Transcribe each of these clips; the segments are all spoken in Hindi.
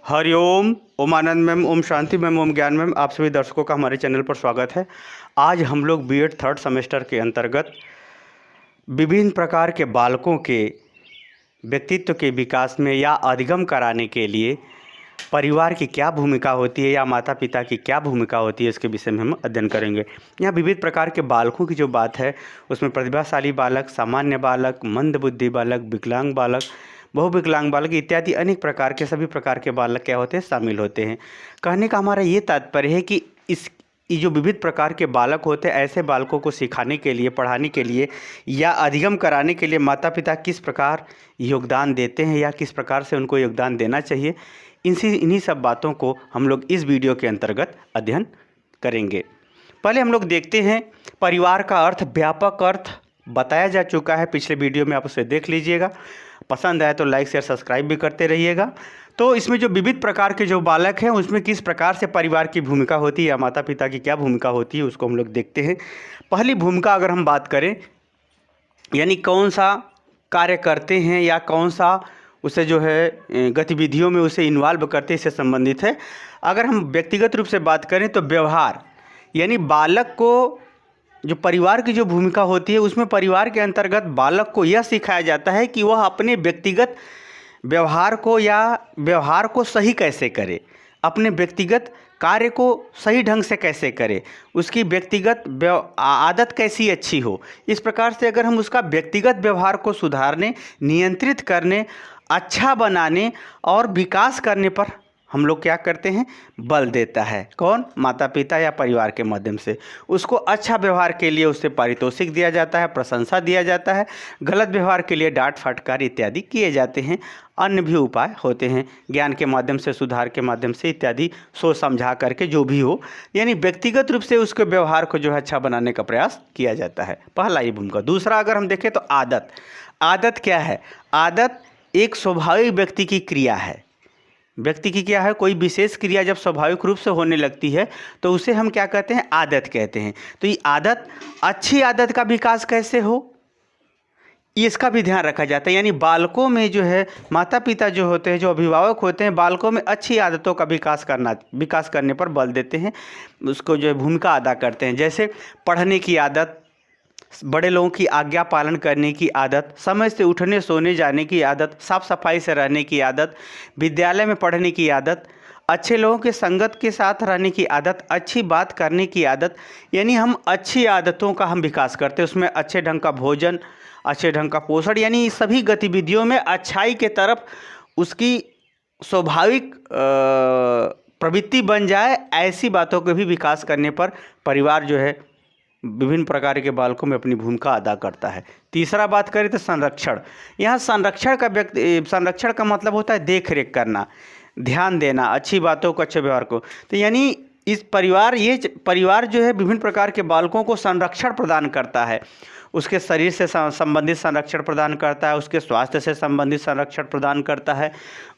हरिओम। ओम आनंद मैम, ओम शांति मैम, ओम ज्ञान मैम, आप सभी दर्शकों का हमारे चैनल पर स्वागत है। आज हम लोग बीएड थर्ड सेमेस्टर के अंतर्गत विभिन्न प्रकार के बालकों के व्यक्तित्व के विकास में या अधिगम कराने के लिए परिवार की क्या भूमिका होती है या माता पिता की क्या भूमिका होती है, इसके विषय में हम अध्ययन करेंगे। यहाँ विविध प्रकार के बालकों की जो बात है उसमें प्रतिभाशाली बालक, सामान्य बालक, मंदबुद्धि बालक, विकलांग बालक, बहुविकलांग बालक इत्यादि अनेक प्रकार के सभी प्रकार के बालक क्या होते हैं, शामिल होते हैं। कहने का हमारा ये तात्पर्य है कि ये जो विविध प्रकार के बालक होते हैं, ऐसे बालकों को सिखाने के लिए, पढ़ाने के लिए या अधिगम कराने के लिए माता पिता किस प्रकार योगदान देते हैं या किस प्रकार से उनको योगदान देना चाहिए, इन्हीं सब बातों को हम लोग इस वीडियो के अंतर्गत अध्ययन करेंगे। पहले हम लोग देखते हैं परिवार का अर्थ। व्यापक अर्थ बताया जा चुका है पिछले वीडियो में, आप उसे देख लीजिएगा। पसंद आए तो लाइक शेयर सब्सक्राइब भी करते रहिएगा। तो इसमें जो विविध प्रकार के जो बालक हैं उसमें किस प्रकार से परिवार की भूमिका होती है या माता पिता की क्या भूमिका होती है, उसको हम लोग देखते हैं। पहली भूमिका अगर हम बात करें, यानी कौन सा कार्य करते हैं या कौन सा उसे जो है गतिविधियों में उसे इन्वॉल्व करते हैं, इससे संबंधित है। अगर हम व्यक्तिगत रूप से बात करें तो व्यवहार, यानी बालक को जो परिवार की जो भूमिका होती है उसमें परिवार के अंतर्गत बालक को यह सिखाया जाता है कि वह अपने व्यक्तिगत व्यवहार को सही कैसे करे, अपने व्यक्तिगत कार्य को सही ढंग से कैसे करे, उसकी व्यक्तिगत आदत कैसी अच्छी हो। इस प्रकार से अगर हम उसका व्यक्तिगत व्यवहार को सुधारने, नियंत्रित करने, अच्छा बनाने और विकास करने पर हम लोग क्या करते हैं, बल देता है। कौन? माता पिता या परिवार के माध्यम से उसको अच्छा व्यवहार के लिए उससे पारितोषिक दिया जाता है, प्रशंसा दिया जाता है। गलत व्यवहार के लिए डांट फटकार इत्यादि किए जाते हैं। अन्य भी उपाय होते हैं, ज्ञान के माध्यम से, सुधार के माध्यम से इत्यादि, सोच समझा करके जो भी हो, यानी व्यक्तिगत रूप से उसके व्यवहार को जो है अच्छा बनाने का प्रयास किया जाता है। पहला ये भूमिका। दूसरा अगर हम देखें तो आदत। आदत क्या है? आदत एक स्वाभाविक व्यक्ति की क्रिया है। व्यक्ति की क्या है? कोई विशेष क्रिया जब स्वाभाविक रूप से होने लगती है तो उसे हम क्या कहते हैं? आदत कहते हैं। तो ये आदत, अच्छी आदत का विकास कैसे हो, इसका भी ध्यान रखा जाता है। यानी बालकों में जो है माता पिता जो होते हैं, जो अभिभावक होते हैं, बालकों में अच्छी आदतों का विकास करने पर बल देते हैं, उसको जो है भूमिका अदा करते हैं। जैसे पढ़ने की आदत, बड़े लोगों की आज्ञा पालन करने की आदत, समय से उठने सोने जाने की आदत, साफ सफाई से रहने की आदत, विद्यालय में पढ़ने की आदत, अच्छे लोगों के संगत के साथ रहने की आदत, अच्छी बात करने की आदत, यानी हम अच्छी आदतों का हम विकास करते हैं। उसमें अच्छे ढंग का भोजन, अच्छे ढंग का पोषण, यानी सभी गतिविधियों में अच्छाई के तरफ उसकी स्वाभाविक प्रवृत्ति बन जाए, ऐसी बातों को भी विकास करने पर परिवार जो है विभिन्न प्रकार के बालकों में अपनी भूमिका अदा करता है। तीसरा बात करें तो संरक्षण। यहाँ संरक्षण का मतलब होता है देख रेख करना, ध्यान देना, अच्छी बातों को, अच्छे व्यवहार को। तो यानी परिवार जो है विभिन्न प्रकार के बालकों को संरक्षण प्रदान करता है। उसके शरीर से संबंधित संरक्षण प्रदान करता है, उसके स्वास्थ्य से संबंधित संरक्षण प्रदान करता है,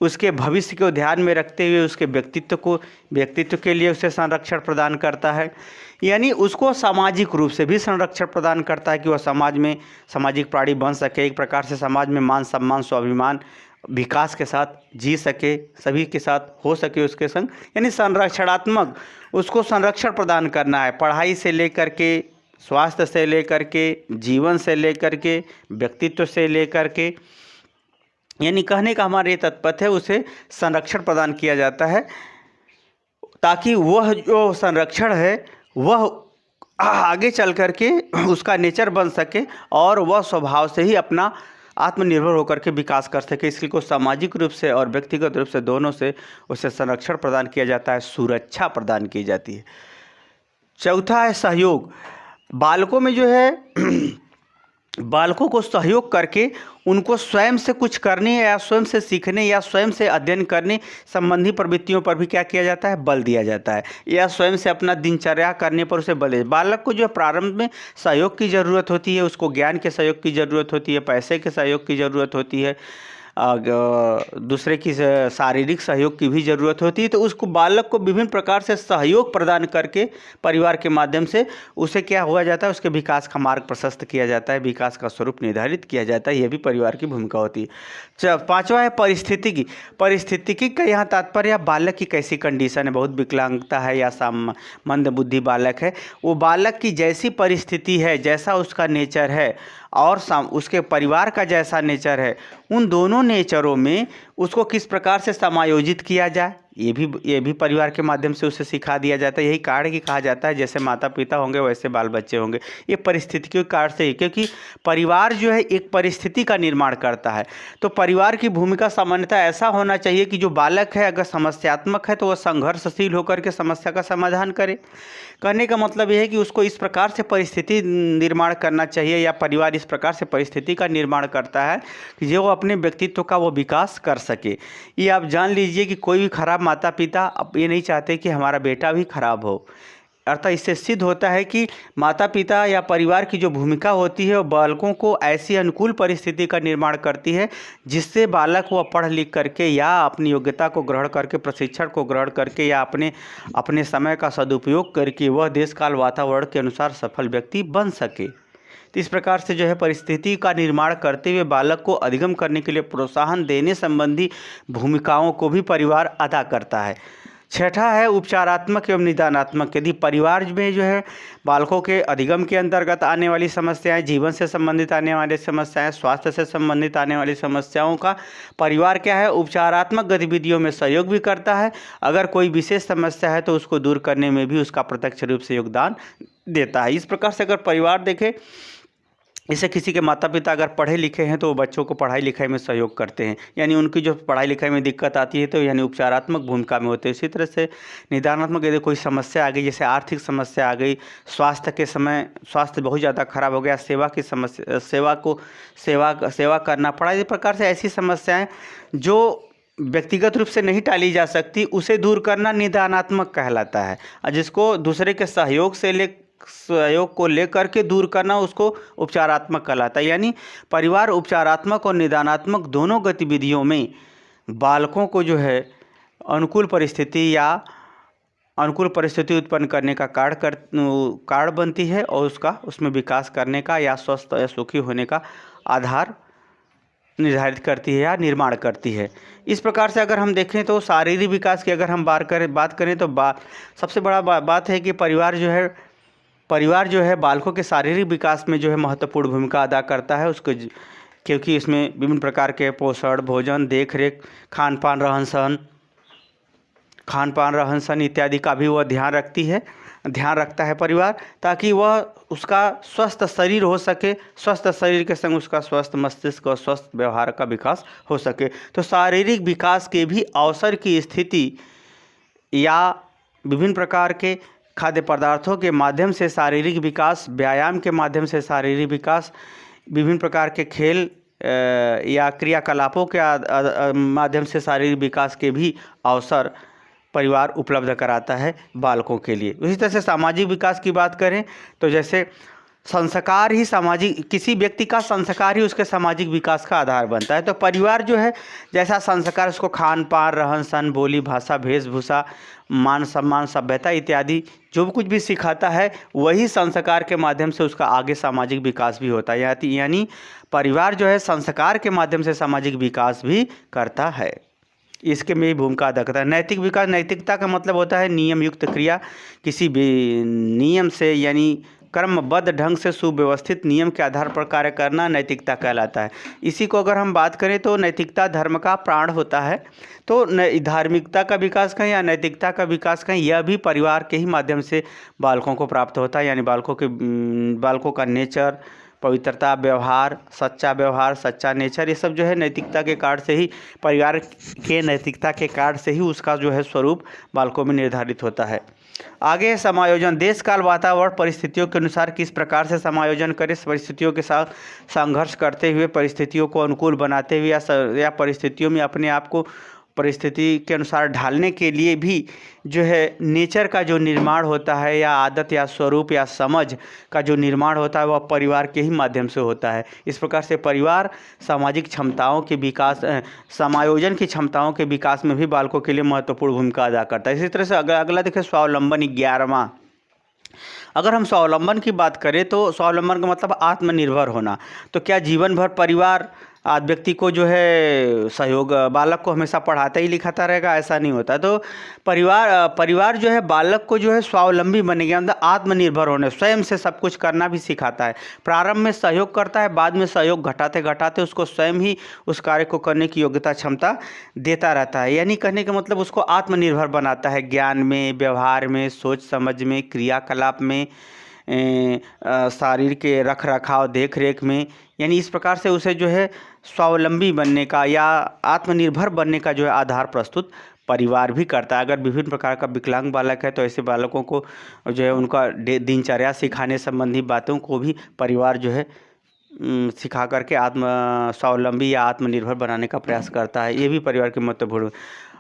उसके भविष्य को ध्यान में रखते हुए उसके व्यक्तित्व के लिए उसे संरक्षण प्रदान करता है। यानी उसको सामाजिक रूप से भी संरक्षण प्रदान करता है कि वह समाज में सामाजिक प्राणी बन सके, एक प्रकार से समाज में मान सम्मान स्वाभिमान विकास के साथ जी सके, सभी के साथ हो सके उसके संग। यानी संरक्षणात्मक उसको संरक्षण प्रदान करना है, पढ़ाई से लेकर के, स्वास्थ्य से लेकर के, जीवन से लेकर के, व्यक्तित्व से लेकर के, यानी कहने का हमारा ये तात्पर्य है उसे संरक्षण प्रदान किया जाता है ताकि वह जो संरक्षण है वह आगे चल कर के उसका नेचर बन सके और वह स्वभाव से ही अपना आत्मनिर्भर होकर के विकास कर सके। इसलिए को सामाजिक रूप से और व्यक्तिगत रूप से दोनों से उसे संरक्षण प्रदान किया जाता है, सुरक्षा प्रदान की जाती है। चौथा है सहयोग। बालकों में जो है बालकों को सहयोग करके उनको स्वयं से कुछ करने या स्वयं से सीखने या स्वयं से अध्ययन करने संबंधी प्रवृत्तियों पर भी क्या किया जाता है? बल दिया जाता है। या स्वयं से अपना दिनचर्या करने पर उसे बल। बालक को जो प्रारंभ में सहयोग की ज़रूरत होती है, उसको ज्ञान के सहयोग की ज़रूरत होती है, पैसे के सहयोग की ज़रूरत होती है, दूसरे की शारीरिक सहयोग की भी ज़रूरत होती है। तो उसको बालक को विभिन्न प्रकार से सहयोग प्रदान करके परिवार के माध्यम से उसे क्या हुआ जाता है, उसके विकास का मार्ग प्रशस्त किया जाता है, विकास का स्वरूप निर्धारित किया जाता है। यह भी परिवार की भूमिका होती है। पांचवा है परिस्थितिकी। परिस्थितिकी का यहाँ तात्पर्य बालक की कैसी कंडीशन है, बहुत विकलांगता है या मंद बुद्धि बालक है, वो बालक की जैसी परिस्थिति है, जैसा उसका नेचर है और उसके परिवार का जैसा नेचर है, उन दोनों नेचरों में उसको किस प्रकार से समायोजित किया जाए, ये भी परिवार के माध्यम से उसे सिखा दिया जाता है। यही कार्य की कहा जाता है, जैसे माता पिता होंगे वैसे बाल बच्चे होंगे। ये परिस्थिति के कार्य से ही, क्योंकि परिवार जो है एक परिस्थिति का निर्माण करता है। तो परिवार की भूमिका सामान्यतः ऐसा होना चाहिए कि जो बालक है अगर समस्यात्मक है तो वह संघर्षशील होकर के समस्या का समाधान करे। कहने का मतलब यह है कि उसको इस प्रकार से परिस्थिति निर्माण करना चाहिए या परिवार इस प्रकार से परिस्थिति का निर्माण करता है कि जो अपने व्यक्तित्व का वो विकास कर सके। ये आप जान लीजिए कि कोई भी खराब माता पिता अब ये नहीं चाहते कि हमारा बेटा भी खराब हो। अर्थात इससे सिद्ध होता है कि माता पिता या परिवार की जो भूमिका होती है वो बालकों को ऐसी अनुकूल परिस्थिति का निर्माण करती है जिससे बालक वह पढ़ लिख करके या अपनी योग्यता को ग्रहण करके, प्रशिक्षण को ग्रहण करके या अपने समय का सदुपयोग करके वह देश काल वातावरण के अनुसार सफल व्यक्ति बन सके। तो इस प्रकार से जो है परिस्थिति का निर्माण करते हुए बालक को अधिगम करने के लिए प्रोत्साहन देने संबंधी भूमिकाओं को भी परिवार अदा करता है। छठा है उपचारात्मक एवं निदानात्मक। यदि परिवार में जो है बालकों के अधिगम के अंतर्गत आने वाली समस्याएं, जीवन से संबंधित आने वाली समस्याएं, स्वास्थ्य से संबंधित आने वाली समस्याओं का परिवार क्या है उपचारात्मक गतिविधियों में सहयोग भी करता है। अगर कोई विशेष समस्या है तो उसको दूर करने में भी उसका प्रत्यक्ष रूप से योगदान देता है। इस प्रकार से अगर परिवार देखे, जैसे किसी के माता पिता अगर पढ़े लिखे हैं तो वो बच्चों को पढ़ाई लिखाई में सहयोग करते हैं, यानी उनकी जो पढ़ाई लिखाई में दिक्कत आती है तो यानी उपचारात्मक भूमिका में होते हैं। इसी तरह से निदानात्मक, यदि कोई समस्या आ गई, जैसे आर्थिक समस्या आ गई, स्वास्थ्य के समय स्वास्थ्य बहुत ज़्यादा खराब हो गया, सेवा की समस्या, सेवा करना पड़ा, इस प्रकार से ऐसी समस्याएँ जो व्यक्तिगत रूप से नहीं टाली जा सकती उसे दूर करना निदानात्मक कहलाता है, और जिसको दूसरे के सहयोग को लेकर के दूर करना उसको उपचारात्मक कहलाता है। यानी परिवार उपचारात्मक और निदानात्मक दोनों गतिविधियों में बालकों को जो है अनुकूल परिस्थिति उत्पन्न करने का कारण बनती है और उसमें विकास करने का या स्वस्थ या सुखी होने का आधार निर्धारित करती है या निर्माण करती है। इस प्रकार से अगर हम देखें तो शारीरिक विकास की अगर हम बात करें तो सबसे बड़ा बात है कि परिवार जो है बालकों के शारीरिक विकास में जो है महत्वपूर्ण भूमिका अदा करता है उसको, क्योंकि इसमें विभिन्न प्रकार के पोषण, भोजन, देखरेख, खान पान रहन सहन इत्यादि का भी वह ध्यान रखता है परिवार, ताकि वह उसका स्वस्थ शरीर हो सके, स्वस्थ शरीर के संग उसका स्वस्थ मस्तिष्क और स्वस्थ व्यवहार का विकास हो सके। तो शारीरिक विकास के भी अवसर की स्थिति या विभिन्न प्रकार के खाद्य पदार्थों के माध्यम से शारीरिक विकास, व्यायाम के माध्यम से शारीरिक विकास, विभिन्न प्रकार के खेल या क्रियाकलापों के माध्यम से शारीरिक विकास के भी अवसर परिवार उपलब्ध कराता है बालकों के लिए। उसी तरह से सामाजिक विकास की बात करें तो जैसे संस्कार ही किसी व्यक्ति का संस्कार ही उसके सामाजिक विकास का आधार बनता है। तो परिवार जो है जैसा संस्कार उसको खान पान, रहन सहन, बोली भाषा, वेशभूषा, मान सम्मान, सभ्यता इत्यादि जो भी कुछ भी सिखाता है वही संस्कार के माध्यम से उसका आगे सामाजिक विकास भी होता है। यानी परिवार जो है संस्कार के माध्यम से सामाजिक विकास भी करता है, इसके में भी भूमिका अदा करता है। नैतिक विकास, नैतिकता का मतलब होता है नियम युक्त क्रिया, किसी भी नियम से यानी क्रमबद्ध ढंग से सुव्यवस्थित नियम के आधार पर कार्य करना नैतिकता कहलाता है। इसी को अगर हम बात करें तो नैतिकता धर्म का प्राण होता है। तो धार्मिकता का विकास कहें या नैतिकता का विकास कहें, यह भी परिवार के ही माध्यम से बालकों को प्राप्त होता है। यानी बालकों का नेचर, पवित्रता, व्यवहार, सच्चा नेचर, ये सब जो है नैतिकता के कार्ड से ही, परिवार के नैतिकता के कार्ड से ही उसका जो है स्वरूप बालकों में निर्धारित होता है। आगे समायोजन, देश काल वातावरण परिस्थितियों के अनुसार किस प्रकार से समायोजन करें, परिस्थितियों के साथ संघर्ष करते हुए, परिस्थितियों को अनुकूल बनाते हुए या परिस्थितियों में अपने आप को परिस्थिति के अनुसार ढालने के लिए भी जो है नेचर का जो निर्माण होता है, या आदत या स्वरूप या समझ का जो निर्माण होता है, वह परिवार के ही माध्यम से होता है। इस प्रकार से परिवार सामाजिक क्षमताओं के विकास, समायोजन की क्षमताओं के विकास में भी बालकों के लिए महत्वपूर्ण भूमिका अदा करता है। इसी तरह से अगला देखिए स्वावलंबन 11वां। अगर हम स्वावलंबन की बात करें तो स्वावलंबन का मतलब आत्मनिर्भर होना। तो क्या जीवन भर परिवार व्यक्ति को जो है सहयोग, बालक को हमेशा पढ़ाता ही लिखाता रहेगा? ऐसा नहीं होता। तो परिवार जो है बालक को जो है स्वावलंबी बनने के अंदर आत्मनिर्भर होने, स्वयं से सब कुछ करना भी सिखाता है। प्रारंभ में सहयोग करता है, बाद में सहयोग घटाते घटाते उसको स्वयं ही उस कार्य को करने की योग्यता क्षमता देता रहता है। यानी कहने का मतलब उसको आत्मनिर्भर बनाता है, ज्ञान में, व्यवहार में, सोच समझ में, क्रियाकलाप में, शरीर के रख रखाव देख रेख में। यानी इस प्रकार से उसे जो है स्वावलंबी बनने का या आत्मनिर्भर बनने का जो है आधार प्रस्तुत परिवार भी करता है। अगर विभिन्न प्रकार का विकलांग बालक है तो ऐसे बालकों को जो है उनका दिनचर्या सिखाने संबंधी बातों को भी परिवार जो है सिखा करके स्वावलंबी या आत्मनिर्भर बनाने का प्रयास करता है। ये भी परिवार के महत्वपूर्ण।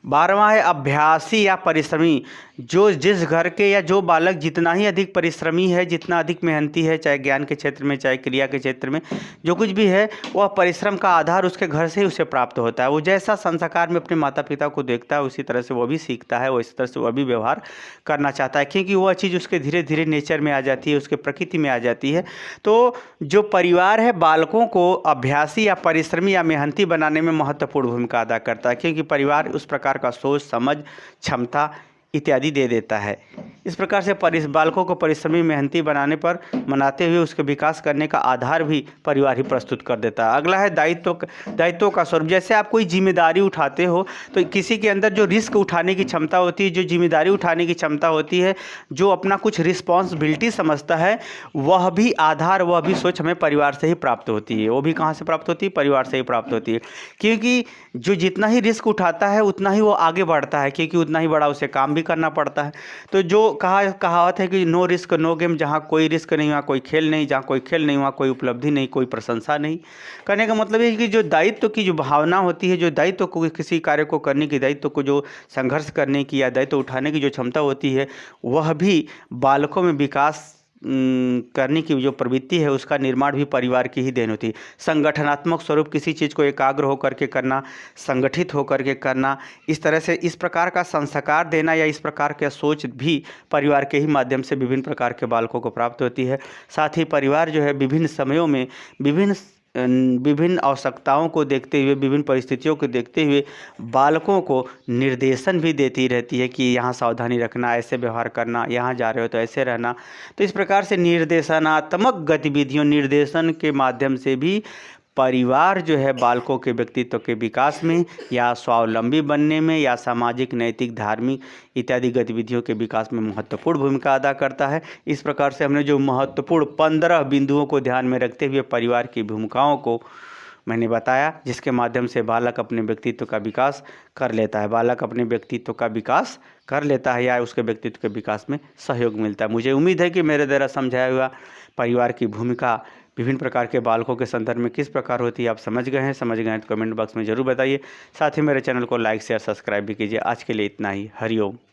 12वां है अभ्यासी या परिश्रमी। जो जिस घर के या जो बालक जितना ही अधिक परिश्रमी है, जितना अधिक मेहनती है, चाहे ज्ञान के क्षेत्र में चाहे क्रिया के क्षेत्र में, जो कुछ भी है वह परिश्रम का आधार उसके घर से ही उसे प्राप्त होता है। वो जैसा संस्कार में अपने माता पिता को देखता है उसी तरह से वो भी सीखता है, उसी तरह से वह भी व्यवहार करना चाहता है, क्योंकि वह चीज़ उसके धीरे धीरे नेचर में आ जाती है, उसके प्रकृति में आ जाती है। तो जो परिवार है बालकों को अभ्यासी या परिश्रमी या मेहनती बनाने में महत्वपूर्ण भूमिका अदा करता है, क्योंकि परिवार उस प्रकार का सोच समझ क्षमता इत्यादि दे देता है। इस प्रकार से बालकों को परिश्रमी मेहनती बनाते हुए उसके विकास करने का आधार भी परिवार ही प्रस्तुत कर देता है। अगला है दायित्वों का स्वरूप। जैसे आप कोई जिम्मेदारी उठाते हो तो किसी के अंदर जो रिस्क उठाने की क्षमता होती है, जो जिम्मेदारी उठाने की क्षमता होती है, जो अपना कुछ रिस्पॉन्सिबिलिटी समझता है, वह भी आधार, वह भी सोच हमें परिवार से ही प्राप्त होती है। वो भी कहाँ से प्राप्त होती है? परिवार से ही प्राप्त होती है। क्योंकि जो जितना ही रिस्क उठाता है उतना ही वो आगे बढ़ता है, क्योंकि उतना ही बड़ा उसे काम भी करना पड़ता है। तो जो कहावत है कि नो रिस्क नो गेम, जहाँ कोई रिस्क नहीं वहाँ कोई खेल नहीं, जहाँ कोई खेल नहीं वहाँ कोई उपलब्धि नहीं, कोई प्रशंसा नहीं। कहने का मतलब है कि जो दायित्व की जो भावना होती है, जो दायित्व को किसी कार्य को करने की, दायित्व को जो संघर्ष करने की या दायित्व उठाने की जो क्षमता होती है, वह भी बालकों में विकास करने की जो प्रवृत्ति है उसका निर्माण भी परिवार की ही देन होती है। संगठनात्मक स्वरूप, किसी चीज़ को एकाग्र होकर के करना, संगठित होकर के करना, इस तरह से इस प्रकार का संस्कार देना या इस प्रकार के सोच भी परिवार के ही माध्यम से विभिन्न प्रकार के बालकों को प्राप्त होती है। साथ ही परिवार जो है विभिन्न समयों में विभिन्न आवश्यकताओं को देखते हुए, विभिन्न परिस्थितियों को देखते हुए बालकों को निर्देशन भी देती रहती है कि यहाँ सावधानी रखना, ऐसे व्यवहार करना, यहाँ जा रहे हो तो ऐसे रहना। तो इस प्रकार से निर्देशनात्मक गतिविधियों, निर्देशन के माध्यम से भी परिवार जो है बालकों के व्यक्तित्व के विकास में या स्वावलंबी बनने में या सामाजिक, नैतिक, धार्मिक इत्यादि गतिविधियों के विकास में महत्वपूर्ण भूमिका अदा करता है। इस प्रकार से हमने जो महत्वपूर्ण 15 बिंदुओं को ध्यान में रखते हुए परिवार की भूमिकाओं को मैंने बताया, जिसके माध्यम से बालक अपने व्यक्तित्व का विकास कर लेता है, बालक अपने व्यक्तित्व का विकास कर लेता है या उसके व्यक्तित्व के विकास में सहयोग मिलता है। मुझे उम्मीद है कि मेरे द्वारा समझाया हुआ परिवार की भूमिका विभिन्न प्रकार के बालकों के संदर्भ में किस प्रकार होती है आप समझ गए हैं तो कमेंट बॉक्स में ज़रूर बताइए। साथ ही मेरे चैनल को लाइक शेयर सब्सक्राइब भी कीजिए। आज के लिए इतना ही। हरिओम।